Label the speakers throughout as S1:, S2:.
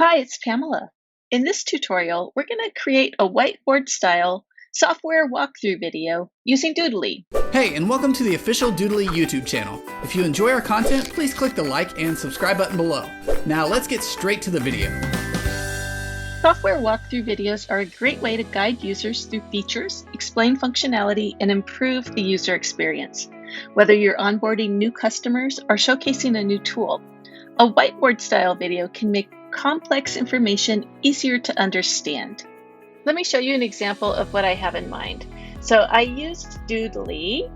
S1: Hi, it's Pamela. In this tutorial, we're going to create a whiteboard-style software walkthrough video using Doodly.
S2: Hey, and welcome to the official Doodly YouTube channel. If you enjoy our content, please click the like and subscribe button below. Now let's get straight to the video.
S1: Software walkthrough videos are a great way to guide users through features, explain functionality, and improve the user experience. Whether you're onboarding new customers or showcasing a new tool, a whiteboard-style video can make complex information easier to understand. Let me show you an example of what I have in mind. So I used Doodly,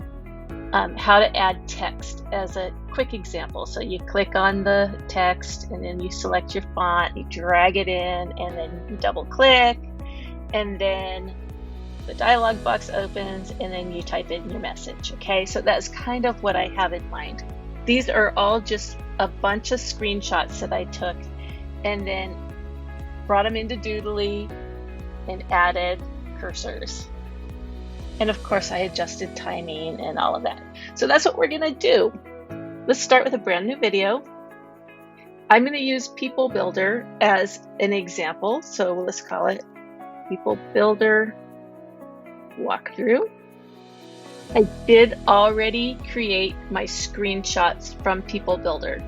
S1: how to add text, as a quick example. So you click on the text and then you select your font, you drag it in, and then you double click, and then the dialog box opens, and then you type in your message. Okay, so that's kind of what I have in mind. These are all just a bunch of screenshots that I took and then brought them into Doodly and added cursors. And of course I adjusted timing and all of that. So that's what we're gonna do. Let's start with a brand new video. I'm gonna use People Builder as an example. So let's call it People Builder Walkthrough. I did already create my screenshots from People Builder.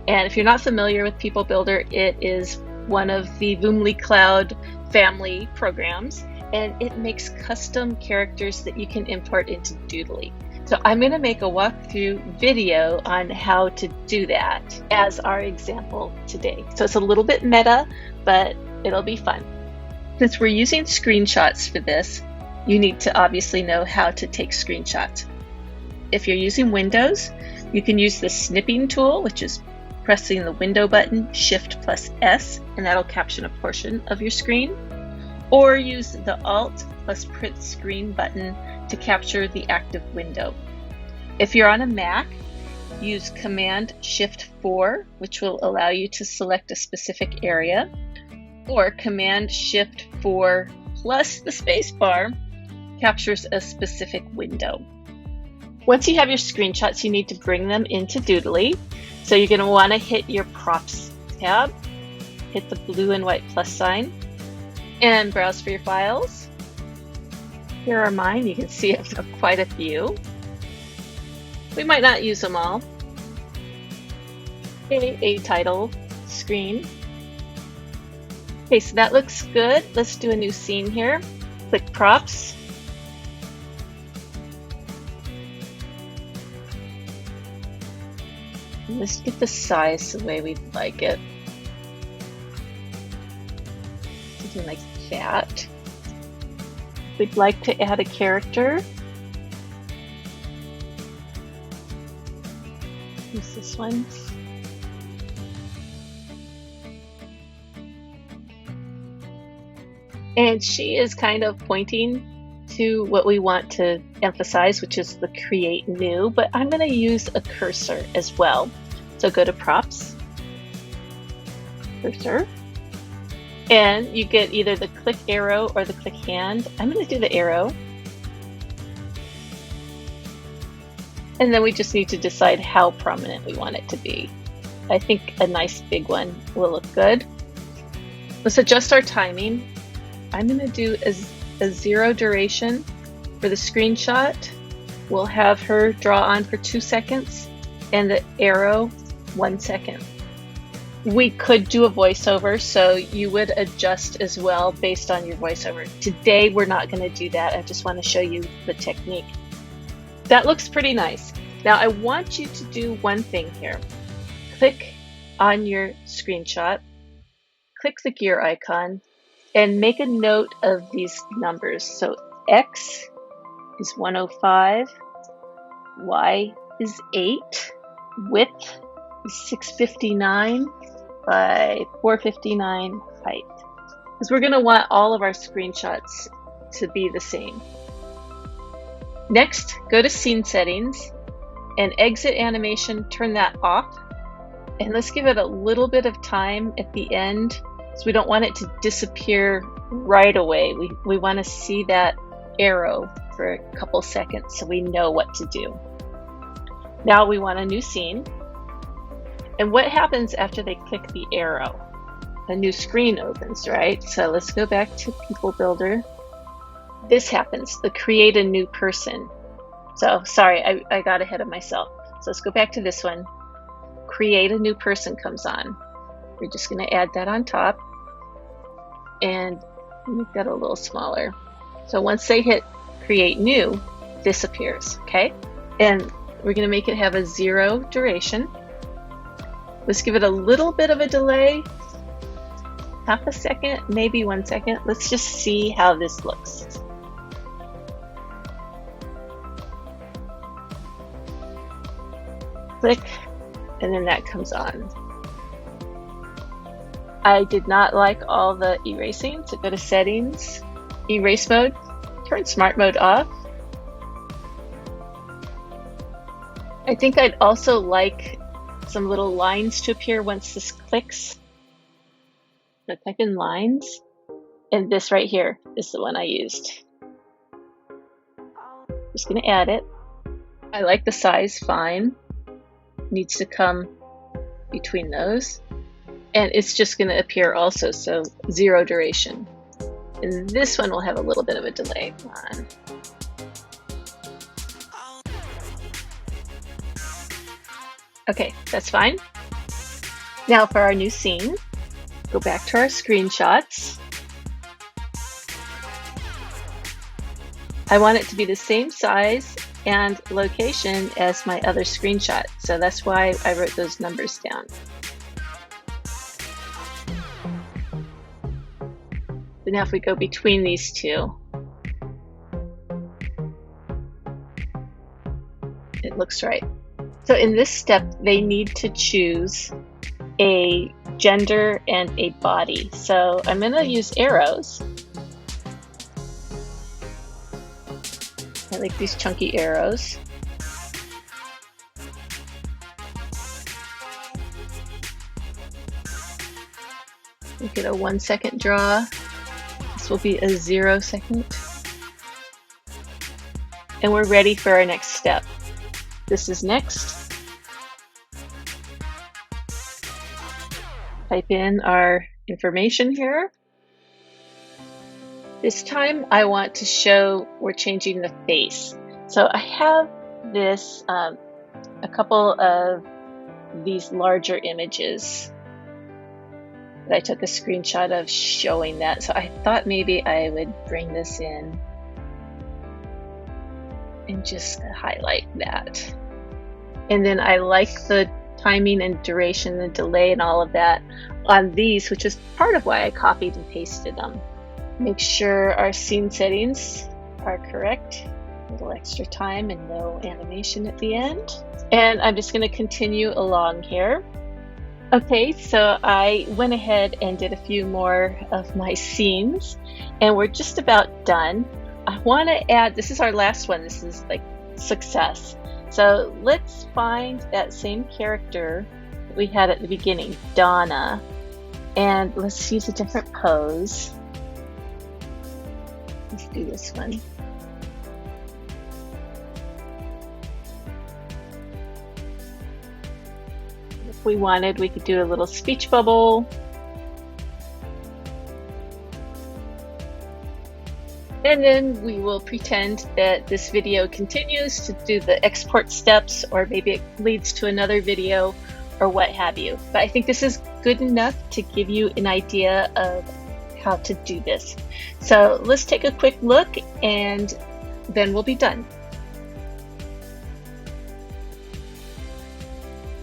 S1: And if you're not familiar with People Builder, it is one of the Doodly Cloud family programs, and it makes custom characters that you can import into Doodly. So I'm going to make a walkthrough video on how to do that as our example today. So it's a little bit meta, but it'll be fun. Since we're using screenshots for this, you need to obviously know how to take screenshots. If you're using Windows, you can use the snipping tool, which is pressing the window button, Shift plus S, and that'll caption a portion of your screen. Or use the Alt plus Print Screen button to capture the active window. If you're on a Mac, use Command Shift 4, which will allow you to select a specific area, or Command Shift 4 plus the space bar captures a specific window. Once you have your screenshots, you need to bring them into Doodly. So you're going to want to hit your Props tab, hit the blue and white plus sign, and browse for your files. Here are mine. You can see I've got quite a few. We might not use them all. A title screen. Okay, so that looks good. Let's do a new scene here. Click Props. Let's get the size the way we'd like it. Something like that. We'd like to add a character. Use this one. And she is kind of pointing to what we want to emphasize, which is the create new, but I'm going to use a cursor as well. So go to Props, Cursor, and you get either the click arrow or the click hand. I'm going to do the arrow. And then we just need to decide how prominent we want it to be. I think a nice big one will look good. Let's adjust our timing. I'm going to do a 0 duration for the screenshot. We'll have her draw on for 2 seconds and the arrow 1 second. We could do a voiceover, so you would adjust as well based on your voiceover. Today we're not going to do that. I just want to show you the technique. That looks pretty nice. Now I want you to do one thing here. Click on your screenshot, click the gear icon, and make a note of these numbers. So X is 105, Y is 8, width is 659 by 459 height. Because we're going to want all of our screenshots to be the same. Next, go to Scene Settings and Exit Animation, turn that off. And let's give it a little bit of time at the end. So we don't want it to disappear right away. We want to see that arrow for a couple seconds so we know what to do. Now we want a new scene. And what happens after they click the arrow? a new screen opens, right? So let's go back to People Builder. This happens, the create a new person. So sorry, I got ahead of myself. So let's go back to this one. Create a new person comes on. We're just going to add that on top and make that a little smaller. So once they hit create new, this appears, okay? And we're going to make it have a 0 duration. Let's give it a little bit of a delay, half a second, maybe 1 second. Let's just see how this looks. Click, and then that comes on. I did not like all the erasing, so go to settings, erase mode, turn smart mode off. I think I'd also like some little lines to appear once this clicks. I'm gonna type in lines, and this right here is the one I used. Just gonna add it. I like the size fine. Needs to come between those. And it's just gonna appear also, so 0 duration. And this one will have a little bit of a delay. Come on. Okay, that's fine. Now for our new scene, go back to our screenshots. I want it to be the same size and location as my other screenshot, so that's why I wrote those numbers down. So now if we go between these two, it looks right. So in this step, they need to choose a gender and a body. So I'm going to use arrows. I like these chunky arrows. Make it a 1 second draw. This will be a 0 second. And we're ready for our next step. This is next. Type in our information here. This time I want to show we're changing the face. So I have this, a couple of these larger images that I took a screenshot of showing that. So I thought maybe I would bring this in and just highlight that. And then I like the timing and duration and delay and all of that on these, which is part of why I copied and pasted them. Make sure our scene settings are correct. A little extra time and no animation at the end. And I'm just going to continue along here. Okay, so I went ahead and did a few more of my scenes, and we're just about done. I want to add, this is our last one, this is like success. So let's find that same character that we had at the beginning, Donna, and let's use a different pose. Let's do this one. If we wanted, we could do a little speech bubble. And then we will pretend that this video continues to do the export steps, or maybe it leads to another video or what have you. But I think this is good enough to give you an idea of how to do this. So let's take a quick look and then we'll be done.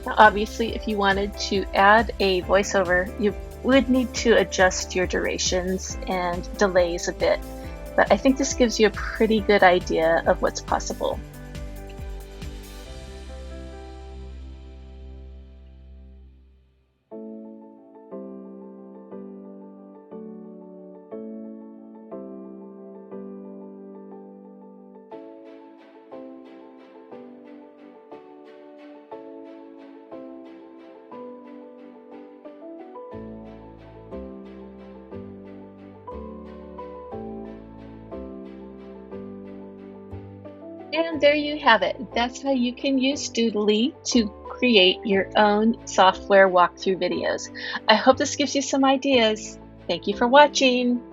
S1: Now, obviously, if you wanted to add a voiceover, you would need to adjust your durations and delays a bit. But I think this gives you a pretty good idea of what's possible. And there you have it. That's how you can use Doodly to create your own software walkthrough videos. I hope this gives you some ideas. Thank you for watching.